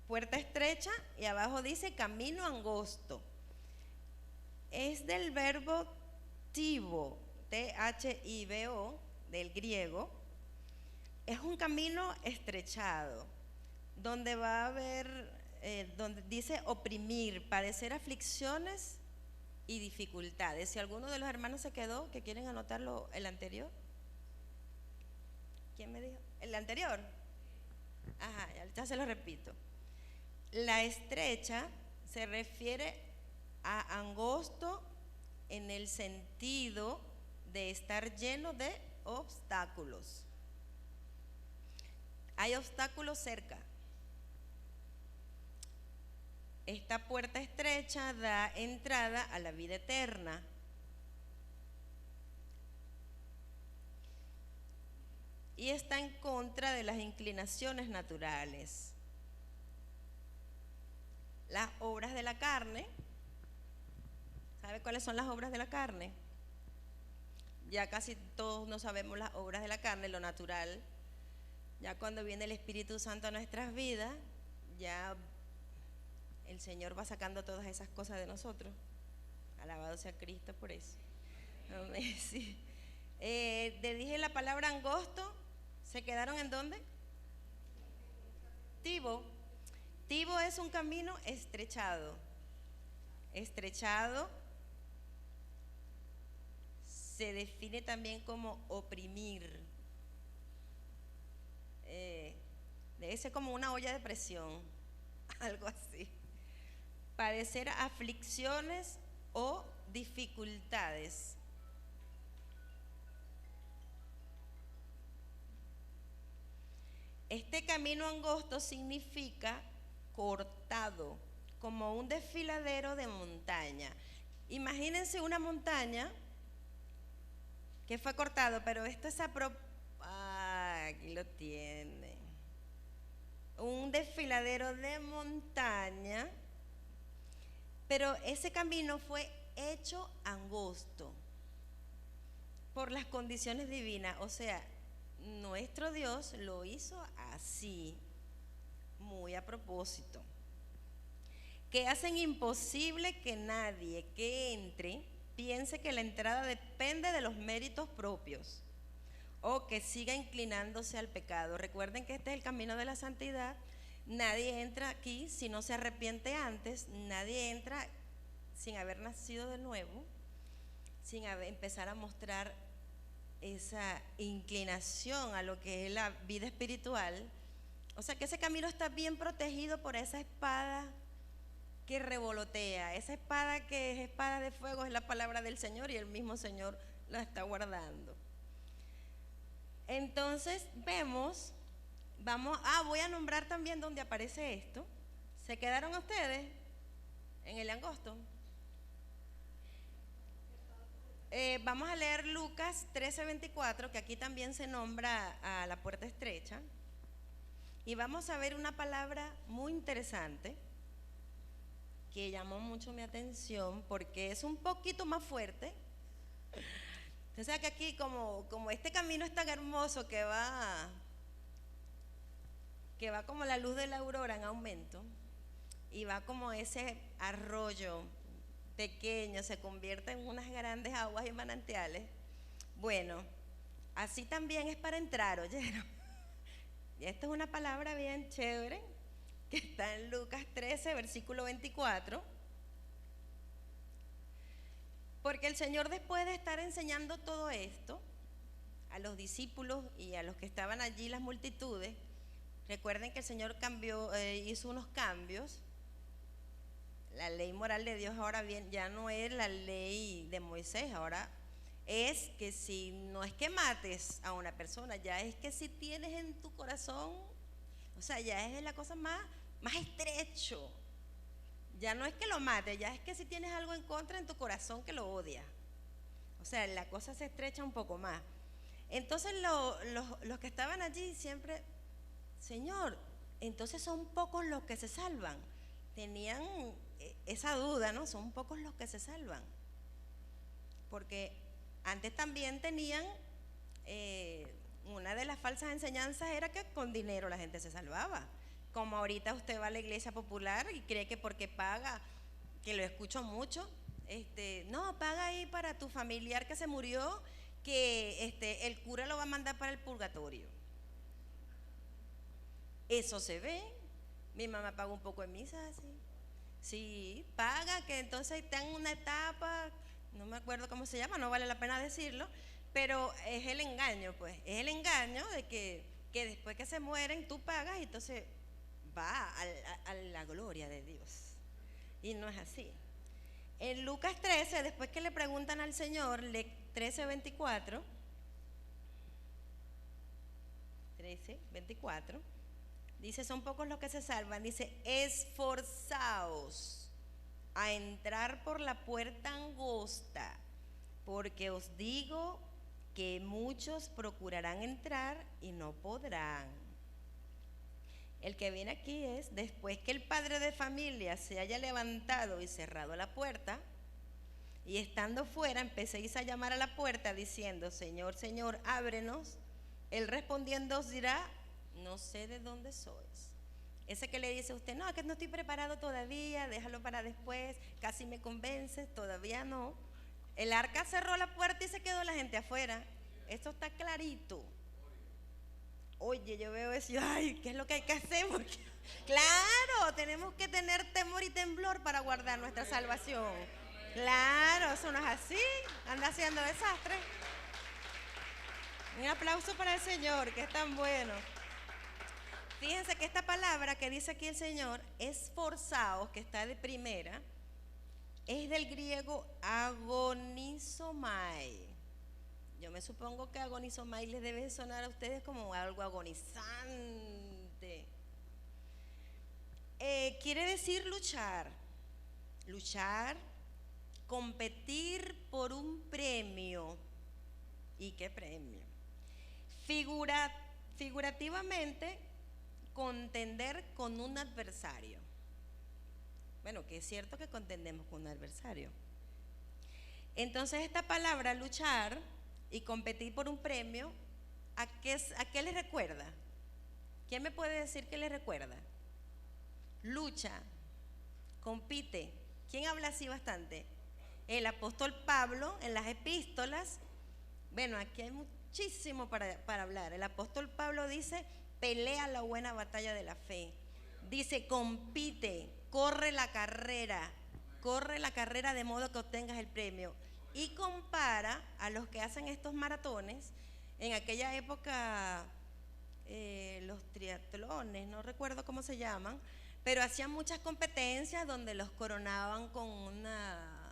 puerta estrecha y abajo dice camino angosto. Es del verbo tibo, T-H-I-B-O, del griego. Es un camino estrechado, donde va a haber, donde dice oprimir, padecer aflicciones y dificultades. Si alguno de los hermanos se quedó, que quieren anotarlo, el anterior. ¿Quién me dijo? ¿El anterior? Ajá, ya se lo repito. La estrecha se refiere a angosto en el sentido de estar lleno de obstáculos. Hay obstáculos cerca. Esta puerta estrecha da entrada a la vida eterna. Y está en contra de las inclinaciones naturales. Las obras de la carne. ¿Sabe cuáles son las obras de la carne? Ya casi todos no sabemos las obras de la carne, lo natural. Ya cuando viene el Espíritu Santo a nuestras vidas, ya el Señor va sacando todas esas cosas de nosotros. Alabado sea Cristo por eso. Amén. Sí. Te dije la palabra angosto. ¿Se quedaron en dónde? Tibo. Tibo es un camino estrechado. Estrechado se define también como oprimir. Debe ser como una olla de presión, algo así. Padecer aflicciones o dificultades. Este camino angosto significa cortado, como un desfiladero de montaña. Imagínense una montaña que fue cortado, pero esto es aquí lo tiene. Un desfiladero de montaña, pero ese camino fue hecho angosto por las condiciones divinas. O sea, nuestro Dios lo hizo así, muy a propósito, que hacen imposible que nadie que entre piense que la entrada depende de los méritos propios o que siga inclinándose al pecado. Recuerden que este es el camino de la santidad. Nadie entra aquí si no se arrepiente antes. Nadie entra sin haber nacido de nuevo, sin empezar a mostrar esa inclinación a lo que es la vida espiritual. O sea que ese camino está bien protegido por esa espada que revolotea. Esa espada que es espada de fuego es la palabra del Señor y el mismo Señor la está guardando. Entonces vemos, voy a nombrar también donde aparece esto. ¿Se quedaron ustedes en el angosto? Vamos a leer Lucas 13:24, que aquí también se nombra a la puerta estrecha. Y vamos a ver una palabra muy interesante que llamó mucho mi atención porque es un poquito más fuerte. O sea que aquí como este camino es tan hermoso que va como la luz de la aurora en aumento y va como ese arroyo pequeño se convierte en unas grandes aguas y manantiales. Bueno, así también es para entrar, ¿oyeron? Y esta es una palabra bien chévere que está en Lucas 13, versículo 24. Porque el Señor, después de estar enseñando todo esto a los discípulos y a los que estaban allí, las multitudes, recuerden que el Señor hizo unos cambios. La ley moral de Dios ahora bien, ya no es la ley de Moisés, ahora es que si no es que mates a una persona, ya es que si tienes en tu corazón, o sea, ya es la cosa más estrecho. Ya no es que lo mates, ya es que si tienes algo en contra en tu corazón que lo odias. O sea, la cosa se estrecha un poco más. Entonces los que estaban allí siempre, Señor, entonces son pocos los que se salvan. Tenían esa duda, ¿no? Son pocos los que se salvan. Porque antes también tenían, una de las falsas enseñanzas era que con dinero la gente se salvaba. Como ahorita usted va a la iglesia popular y cree que porque paga, que lo escucho mucho, no, paga ahí para tu familiar que se murió, que el cura lo va a mandar para el purgatorio. Eso se ve. Mi mamá paga un poco de misa, sí. Sí, paga, que entonces está en una etapa, no me acuerdo cómo se llama, no vale la pena decirlo, pero es el engaño, pues, es el engaño de que después que se mueren tú pagas y entonces va a la gloria de Dios. Y no es así. En Lucas 13, después que le preguntan al Señor, 13:24, 13:24, dice, son pocos los que se salvan, dice, esforzaos a entrar por la puerta angosta, porque os digo que muchos procurarán entrar y no podrán. El que viene aquí es, después que el padre de familia se haya levantado y cerrado la puerta, y estando fuera empecéis a llamar a la puerta diciendo, Señor, Señor, ábrenos. Él respondiendo os dirá, no sé de dónde sois. Ese que le dice a usted, no, que no estoy preparado todavía, déjalo para después, casi me convences, todavía no. El arca cerró la puerta y se quedó la gente afuera. Esto está clarito. Oye, yo veo eso, ay, ¿qué es lo que hay que hacer? Porque, claro, tenemos que tener temor y temblor para guardar nuestra salvación. Claro, eso no es así, anda haciendo desastre. Un aplauso para el Señor, que es tan bueno. Fíjense que esta palabra que dice aquí el Señor, esforzaos, que está de primera, es del griego agonizomai. Yo me supongo que agonizomai les debe sonar a ustedes como algo agonizante. Quiere decir luchar, competir por un premio. ¿Y qué premio? Figurativamente, contender con un adversario. Bueno, que es cierto que contendemos con un adversario. Entonces esta palabra luchar y competir por un premio, ¿a qué les recuerda? ¿Quién me puede decir qué les recuerda? Lucha, compite. ¿Quién habla así bastante? El apóstol Pablo en las epístolas. Bueno, aquí hay muchísimo para hablar. El apóstol Pablo dice, pelea la buena batalla de la fe. Dice, compite, corre la carrera de modo que obtengas el premio. Y compara a los que hacen estos maratones. En aquella época, los triatlones, no recuerdo cómo se llaman, pero hacían muchas competencias donde los coronaban con una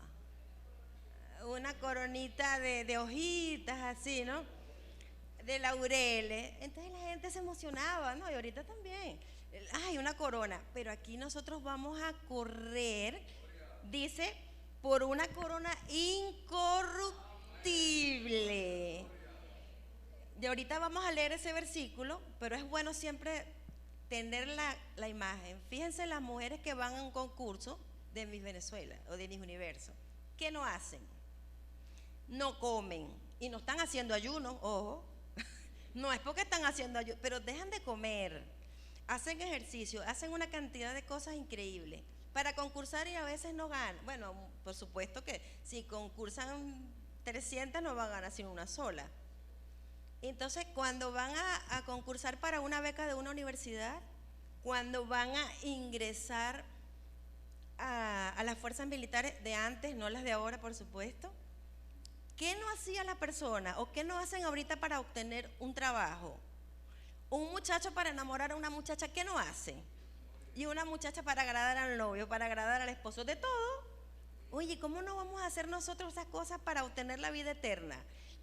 coronita de hojitas así, ¿no? De laureles. Entonces la gente se emocionaba, ¿no? Y ahorita también. Ay, una corona. Pero aquí nosotros vamos a correr, dice, por una corona incorruptible. Y ahorita vamos a leer ese versículo, pero es bueno siempre tener la imagen. Fíjense las mujeres que van a un concurso de Miss Venezuela o de Miss Universo. ¿Qué no hacen? No comen y no están haciendo ayuno, ojo. No es porque están haciendo ayuno, pero dejan de comer, hacen ejercicio, hacen una cantidad de cosas increíbles para concursar y a veces no ganan. Bueno, por supuesto que si concursan 300 no van a ganar sino una sola. Entonces, cuando van a concursar para una beca de una universidad, cuando van a ingresar a las fuerzas militares de antes, no las de ahora, por supuesto, ¿qué no hacía la persona o qué no hacen ahorita para obtener un trabajo? Un muchacho para enamorar a una muchacha, ¿qué no hace? Y una muchacha para agradar al novio, para agradar al esposo, de todo. Oye, ¿cómo no vamos a hacer nosotros esas cosas para obtener la vida eterna?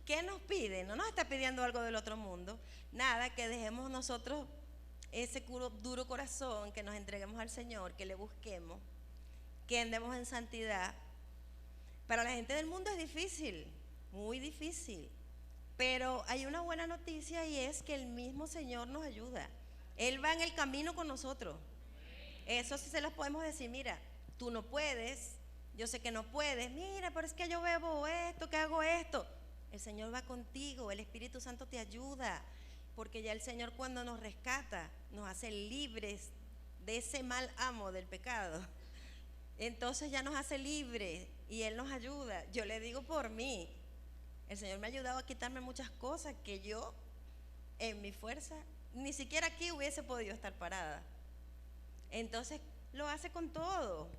¿Qué nos pide? No nos está pidiendo algo del otro mundo. Nada, que dejemos nosotros ese duro corazón, que nos entreguemos al Señor, que le busquemos, que andemos en santidad. Para la gente del mundo es difícil, muy difícil. Pero hay una buena noticia y es que el mismo Señor nos ayuda. Él va en el camino con nosotros. Eso sí se los podemos decir, mira, tú no puedes, yo sé que no puedes, mira, pero es que yo bebo esto, que hago esto. El Señor va contigo, el Espíritu Santo te ayuda, porque ya el Señor cuando nos rescata, nos hace libres de ese mal amo del pecado. Entonces ya nos hace libres y Él nos ayuda. Yo le digo por mí, el Señor me ha ayudado a quitarme muchas cosas que yo en mi fuerza ni siquiera aquí hubiese podido estar parada. Entonces lo hace con todo.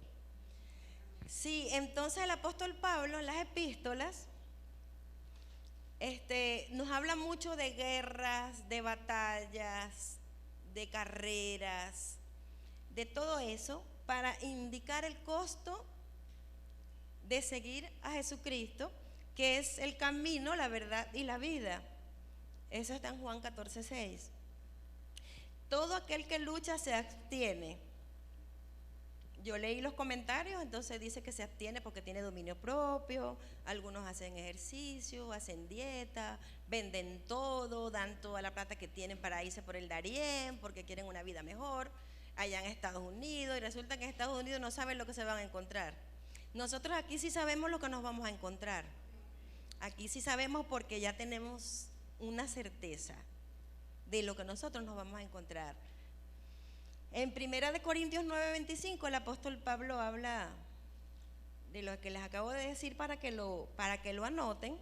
Sí, entonces el apóstol Pablo en las epístolas nos habla mucho de guerras, de batallas, de carreras, de todo eso para indicar el costo de seguir a Jesucristo, que es el camino, la verdad y la vida. Eso está en Juan 14:6. Todo aquel que lucha se abstiene. Yo leí los comentarios, entonces dice que se abstiene porque tiene dominio propio, algunos hacen ejercicio, hacen dieta, venden todo, dan toda la plata que tienen para irse por el Darién, porque quieren una vida mejor, allá en Estados Unidos, y resulta que en Estados Unidos no saben lo que se van a encontrar. Nosotros aquí sí sabemos lo que nos vamos a encontrar. Aquí sí sabemos porque ya tenemos una certeza de lo que nosotros nos vamos a encontrar. En 1 Corintios 9:25 el apóstol Pablo habla de lo que les acabo de decir para que lo anoten.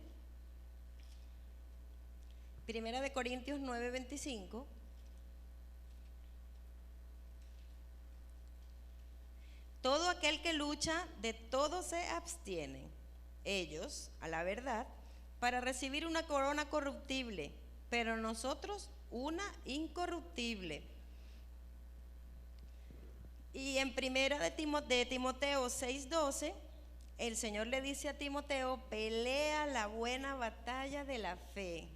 1 Corintios 9:25. Todo aquel que lucha, de todo se abstienen, ellos, a la verdad, para recibir una corona corruptible, pero nosotros una incorruptible. Y en primera de Timoteo 6:12, el Señor le dice a Timoteo, pelea la buena batalla de la fe.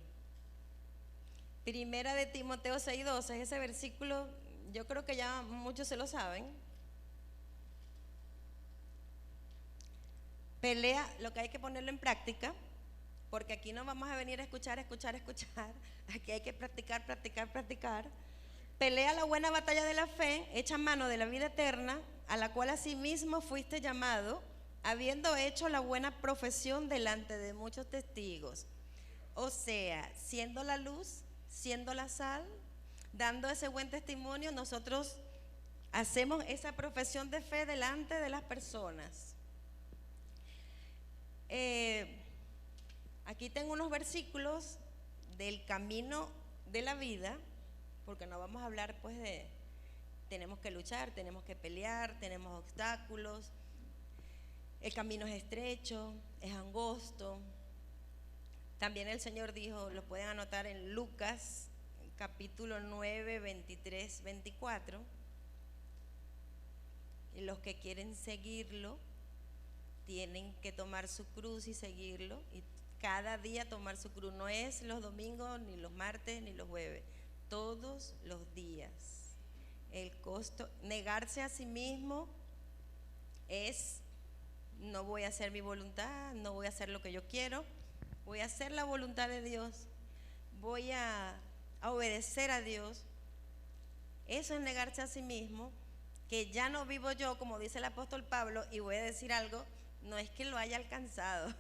Primera de Timoteo 6:12, ese versículo, yo creo que ya muchos se lo saben. Pelea, lo que hay que ponerlo en práctica, porque aquí no vamos a venir a escuchar. Aquí hay que practicar. Pelea la buena batalla de la fe, echa mano de la vida eterna, a la cual asimismo fuiste llamado, habiendo hecho la buena profesión delante de muchos testigos. O sea, siendo la luz, siendo la sal, dando ese buen testimonio, nosotros hacemos esa profesión de fe delante de las personas. Aquí tengo unos versículos del camino de la vida, porque no vamos a hablar pues de, tenemos que luchar, tenemos que pelear, tenemos obstáculos, el camino es estrecho, es angosto. También el Señor dijo, lo pueden anotar en Lucas capítulo 9, 23, 24, y los que quieren seguirlo tienen que tomar su cruz y seguirlo, y cada día tomar su cruz. No es los domingos, ni los martes, ni los jueves, todos los días. El costo, negarse a sí mismo es, no voy a hacer mi voluntad, no voy a hacer lo que yo quiero, voy a hacer la voluntad de Dios, voy a obedecer a Dios. Eso es negarse a sí mismo, que ya no vivo yo, como dice el apóstol Pablo, y voy a decir algo, no es que lo haya alcanzado,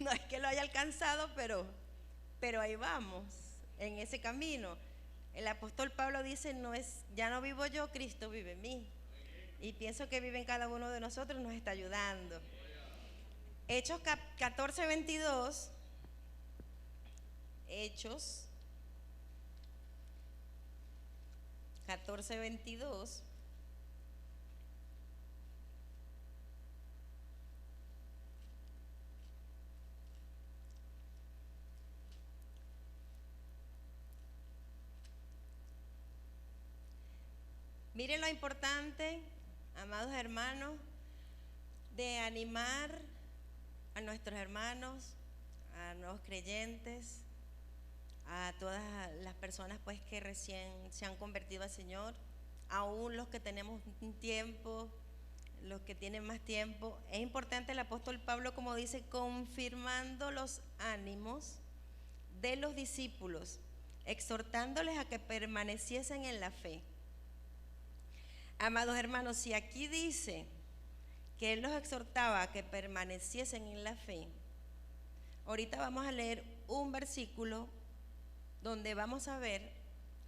no es que lo haya alcanzado, pero ahí vamos, en ese camino. El apóstol Pablo dice, no es, ya no vivo yo, Cristo vive en mí. Y pienso que vive en cada uno de nosotros, nos está ayudando. Hechos 14:22, Hechos 14:22. Miren lo importante, amados hermanos, de animar a nuestros hermanos, a nuevos creyentes, a todas las personas pues que recién se han convertido al Señor, aún los que tenemos un tiempo, los que tienen más tiempo. Es importante el apóstol Pablo, como dice, confirmando los ánimos de los discípulos, exhortándoles a que permaneciesen en la fe. Amados hermanos, si aquí dice que él los exhortaba a que permaneciesen en la fe, ahorita vamos a leer un versículo donde vamos a ver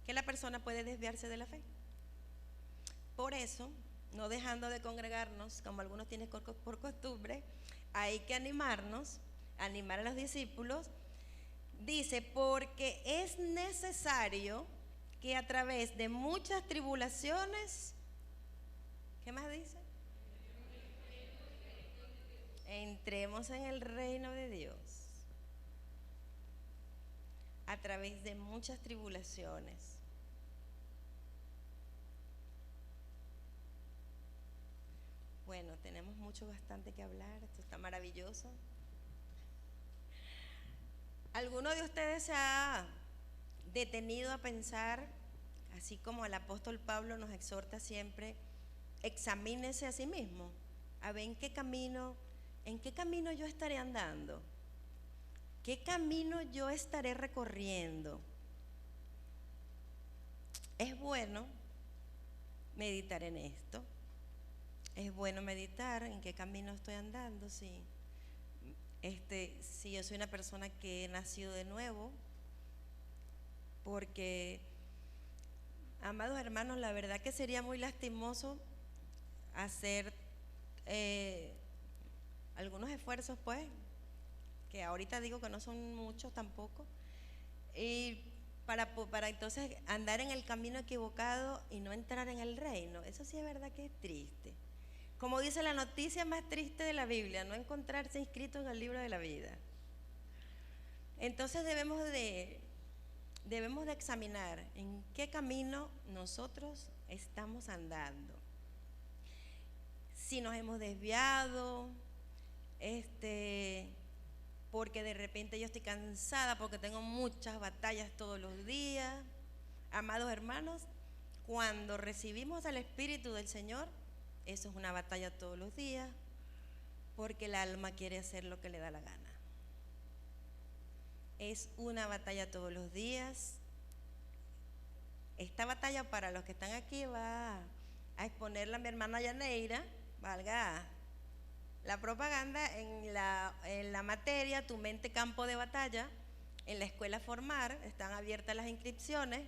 que la persona puede desviarse de la fe. Por eso, no dejando de congregarnos, como algunos tienen por costumbre, hay que animarnos, animar a los discípulos. Dice, porque es necesario que a través de muchas tribulaciones, ¿qué más dice? Entremos en el reino de Dios. A través de muchas tribulaciones. Bueno, tenemos bastante que hablar, esto está maravilloso. ¿Alguno de ustedes se ha detenido a pensar, así como el apóstol Pablo nos exhorta siempre, examínese a sí mismo, a ver en qué camino yo estaré andando? ¿Qué camino yo estaré recorriendo? Es bueno meditar en esto. Es bueno meditar en qué camino estoy andando, si yo soy una persona que he nacido de nuevo, porque, amados hermanos, la verdad que sería muy lastimoso hacer algunos esfuerzos, pues, que ahorita digo que no son muchos tampoco, y para entonces andar en el camino equivocado y no entrar en el reino. Eso sí es verdad que es triste. Como dice la noticia más triste de la Biblia, no encontrarse inscrito en el libro de la vida. Entonces debemos de examinar en qué camino nosotros estamos andando. Si nos hemos desviado, porque de repente yo estoy cansada, porque tengo muchas batallas todos los días. Amados hermanos, cuando recibimos al Espíritu del Señor, eso es una batalla todos los días, porque el alma quiere hacer lo que le da la gana. Es una batalla todos los días. Esta batalla, para los que están aquí, va a exponerla a mi hermana Yaneira, valga la propaganda, en la materia Tu mente campo de batalla, en la escuela Formar. Están abiertas las inscripciones,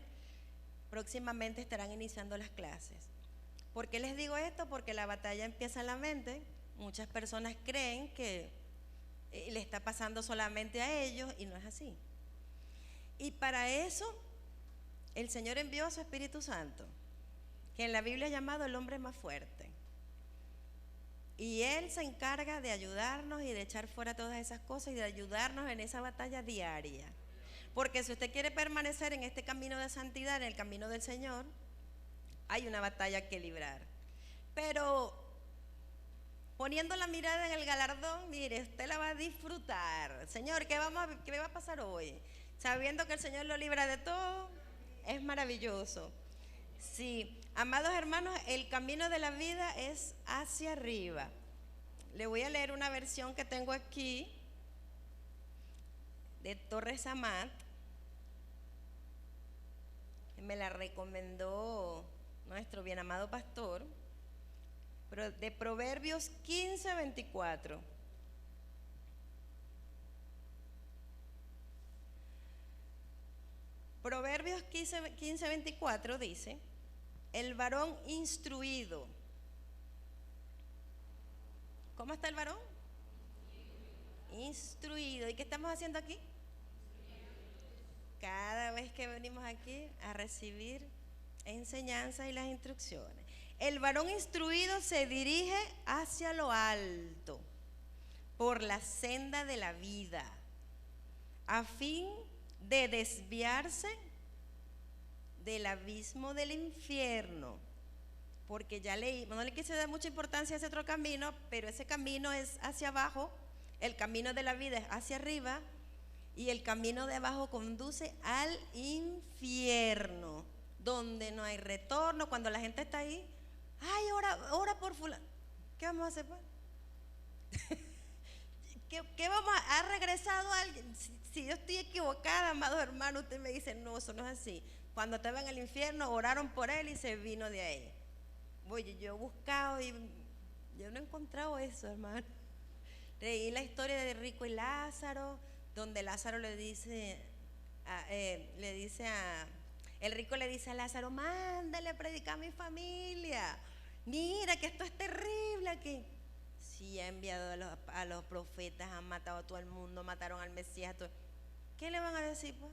próximamente estarán iniciando las clases. ¿Por qué les digo esto? Porque la batalla empieza en la mente. Muchas personas creen que le está pasando solamente a ellos, y no es así. Y para eso el Señor envió a su Espíritu Santo, que en la Biblia es llamado el hombre más fuerte. Y Él se encarga de ayudarnos y de echar fuera todas esas cosas y de ayudarnos en esa batalla diaria. Porque si usted quiere permanecer en este camino de santidad, en el camino del Señor, hay una batalla que librar. Pero poniendo la mirada en el galardón, mire, usted la va a disfrutar. Señor, ¿qué va a pasar hoy? Sabiendo que el Señor lo libra de todo, es maravilloso. Sí, amados hermanos, el camino de la vida es hacia arriba. Le voy a leer una versión que tengo aquí de Torres Amat. Me la recomendó nuestro bien amado pastor, de Proverbios 15:24. Proverbios 15:24 dice: el varón instruido. ¿Cómo está el varón? Instruido. ¿Y qué estamos haciendo aquí? Cada vez que venimos aquí a recibir enseñanza y las instrucciones. El varón instruido se dirige hacia lo alto, por la senda de la vida, a fin de desviarse del abismo del infierno. porque ya leí, no le quise dar mucha importancia a ese otro camino, pero ese camino es hacia abajo, el camino de la vida es hacia arriba y el camino de abajo conduce al infierno, donde no hay retorno. Cuando la gente está ahí, ay, ora por fulano, ¿qué vamos a hacer pues? ¿Qué vamos a? ¿Ha regresado alguien? Si yo estoy equivocada, amado hermano, usted me dice, no, eso no es así. Cuando estaba en el infierno, oraron por él y se vino de ahí. Oye, yo he buscado y yo no he encontrado eso, hermano. Leí la historia de Rico y Lázaro, donde Lázaro le dice el rico le dice a Lázaro, mándale a predicar a mi familia. Mira que esto es terrible aquí. Sí, ha enviado a los profetas, han matado a todo el mundo, mataron al Mesías. ¿Qué le van a decir pues?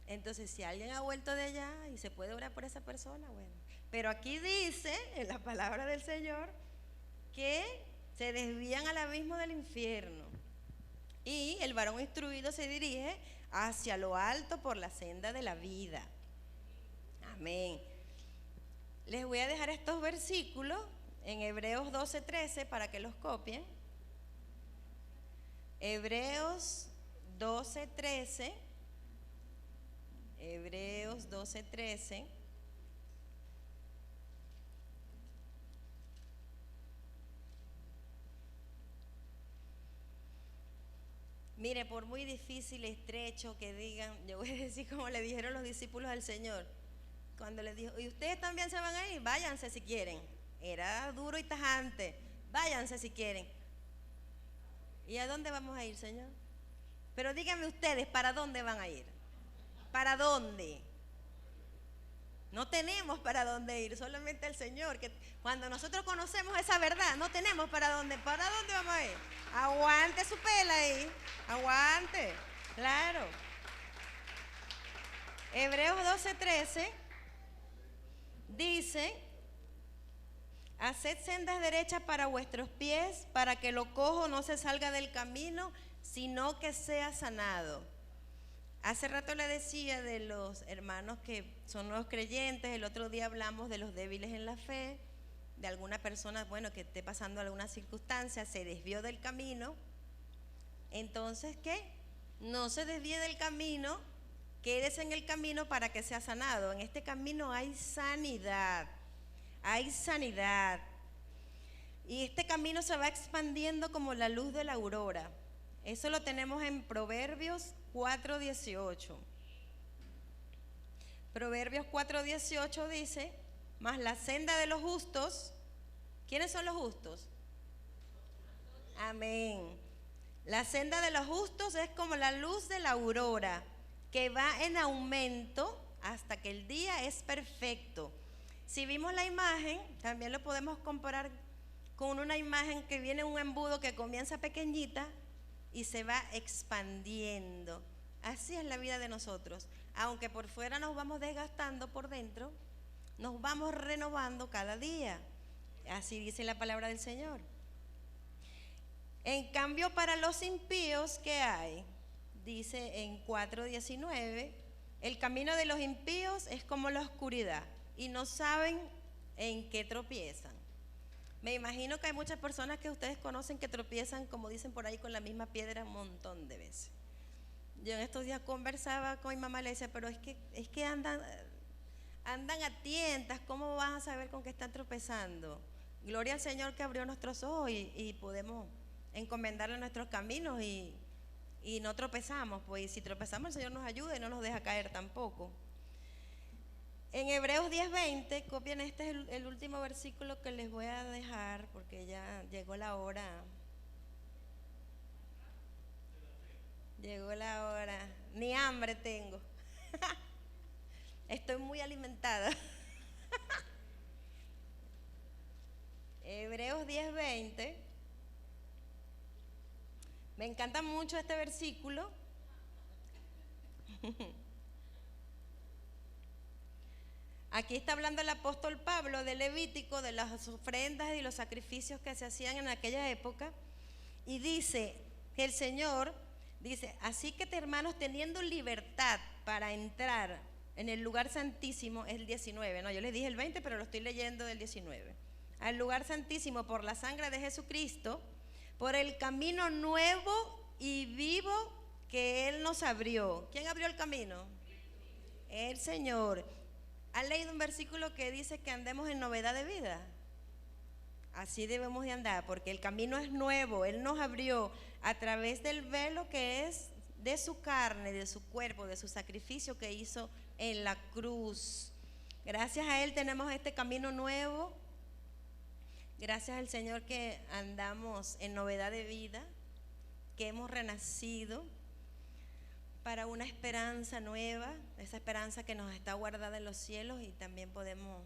Entonces, si alguien ha vuelto de allá y se puede orar por esa persona, bueno. Pero aquí dice, en la palabra del Señor, que se desvían al abismo del infierno. Y el varón instruido se dirige hacia lo alto por la senda de la vida. Amén. Les voy a dejar estos versículos en Hebreos 12:13 para que los copien. Hebreos 12:13. Hebreos 12:13. Mire, por muy difícil, estrecho que digan, yo voy a decir como le dijeron los discípulos al Señor, cuando les dijo, ¿y ustedes también se van a ir? Váyanse si quieren. Era duro y tajante, váyanse si quieren. ¿Y a dónde vamos a ir, Señor? Pero díganme ustedes, ¿para dónde van a ir? ¿Para dónde? No tenemos para dónde ir, solamente el Señor. Que cuando nosotros conocemos esa verdad, no tenemos para dónde vamos a ir. Aguante su pela ahí, aguante, claro. Hebreos 12:13 dice, haced sendas derechas para vuestros pies, para que lo cojo no se salga del camino, sino que sea sanado. Hace rato le decía de los hermanos que son nuevos creyentes, el otro día hablamos de los débiles en la fe, de alguna persona, bueno, que esté pasando alguna circunstancia, se desvió del camino. Entonces, ¿qué? No se desvíe del camino, quédese en el camino para que sea sanado. En este camino hay sanidad, hay sanidad. Y este camino se va expandiendo como la luz de la aurora. Eso lo tenemos en Proverbios 4:18. Proverbios 4:18 dice, mas la senda de los justos, ¿quiénes son los justos? Amén. La senda de los justos es como la luz de la aurora, que va en aumento hasta que el día es perfecto. Si vimos la imagen, también lo podemos comparar con una imagen que viene un embudo que comienza pequeñita y se va expandiendo. Así es la vida de nosotros. Aunque por fuera nos vamos desgastando, por dentro nos vamos renovando cada día. Así dice la palabra del Señor. En cambio, para los impíos, ¿qué hay? Dice en 4:19, el camino de los impíos es como la oscuridad y no saben en qué tropiezan. Me imagino que hay muchas personas que ustedes conocen que tropiezan, como dicen por ahí, con la misma piedra un montón de veces. Yo en estos días conversaba con mi mamá y le decía, pero es que andan a tientas, ¿cómo vas a saber con qué están tropezando? Gloria al Señor que abrió nuestros ojos y podemos encomendarle nuestros caminos y no tropezamos, pues y si tropezamos el Señor nos ayuda y no nos deja caer tampoco. En Hebreos 10:20, copien, este es el último versículo que les voy a dejar porque ya llegó la hora. Llegó la hora, ni hambre tengo. Estoy muy alimentada. Hebreos 10:20. Me encanta mucho este versículo. Aquí está hablando el apóstol Pablo de Levítico, de las ofrendas y los sacrificios que se hacían en aquella época. Y dice, el Señor dice, así que hermanos, teniendo libertad para entrar en el lugar santísimo, es el 19, no, yo les dije el 20, pero lo estoy leyendo del 19. Al lugar santísimo por la sangre de Jesucristo, por el camino nuevo y vivo que Él nos abrió. ¿Quién abrió el camino? El Señor. ¿Han leído un versículo que dice que andemos en novedad de vida? Así debemos de andar, porque el camino es nuevo. Él nos abrió a través del velo que es de su carne, de su cuerpo, de su sacrificio que hizo en la cruz. Gracias a Él tenemos este camino nuevo. Gracias al Señor que andamos en novedad de vida, que hemos renacido para una esperanza nueva, esa esperanza que nos está guardada en los cielos y también podemos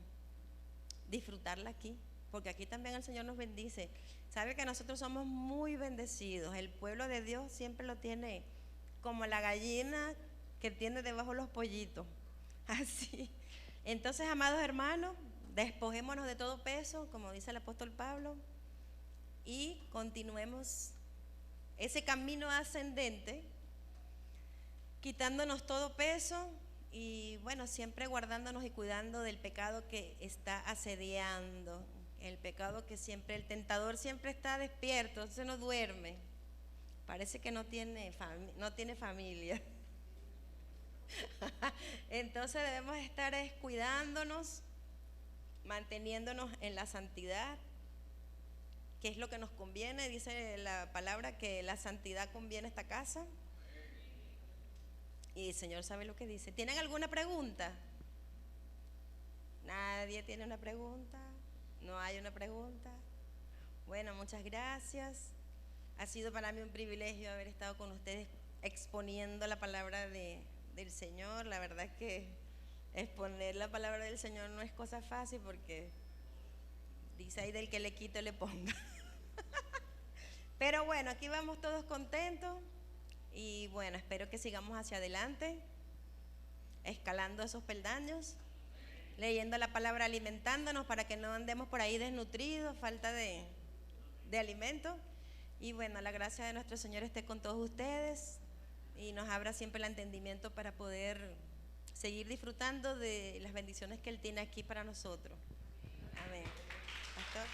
disfrutarla aquí, porque aquí también el Señor nos bendice. Sabe que nosotros somos muy bendecidos, el pueblo de Dios siempre lo tiene como la gallina que tiene debajo los pollitos, así. Entonces, amados hermanos, despojémonos de todo peso, como dice el apóstol Pablo, y continuemos ese camino ascendente, quitándonos todo peso y bueno, siempre guardándonos y cuidando del pecado que está asediando, el pecado que siempre, el tentador siempre está despierto, se no duerme, parece que no tiene familia. Entonces debemos estar cuidándonos, manteniéndonos en la santidad, que es lo que nos conviene. Dice la palabra que la santidad conviene a esta casa. Y el Señor sabe lo que dice. ¿Tienen alguna pregunta? ¿Nadie tiene una pregunta? ¿No hay una pregunta? Bueno, muchas gracias. Ha sido para mí un privilegio haber estado con ustedes exponiendo la palabra del Señor. La verdad es que exponer la palabra del Señor no es cosa fácil, porque dice ahí del que le quito le ponga. Pero bueno, aquí vamos todos contentos y bueno, espero que sigamos hacia adelante, escalando esos peldaños, leyendo la palabra, alimentándonos para que no andemos por ahí desnutridos, falta de alimento. Y bueno, la gracia de nuestro Señor esté con todos ustedes y nos abra siempre el entendimiento para poder seguir disfrutando de las bendiciones que Él tiene aquí para nosotros. Amén. Pastor.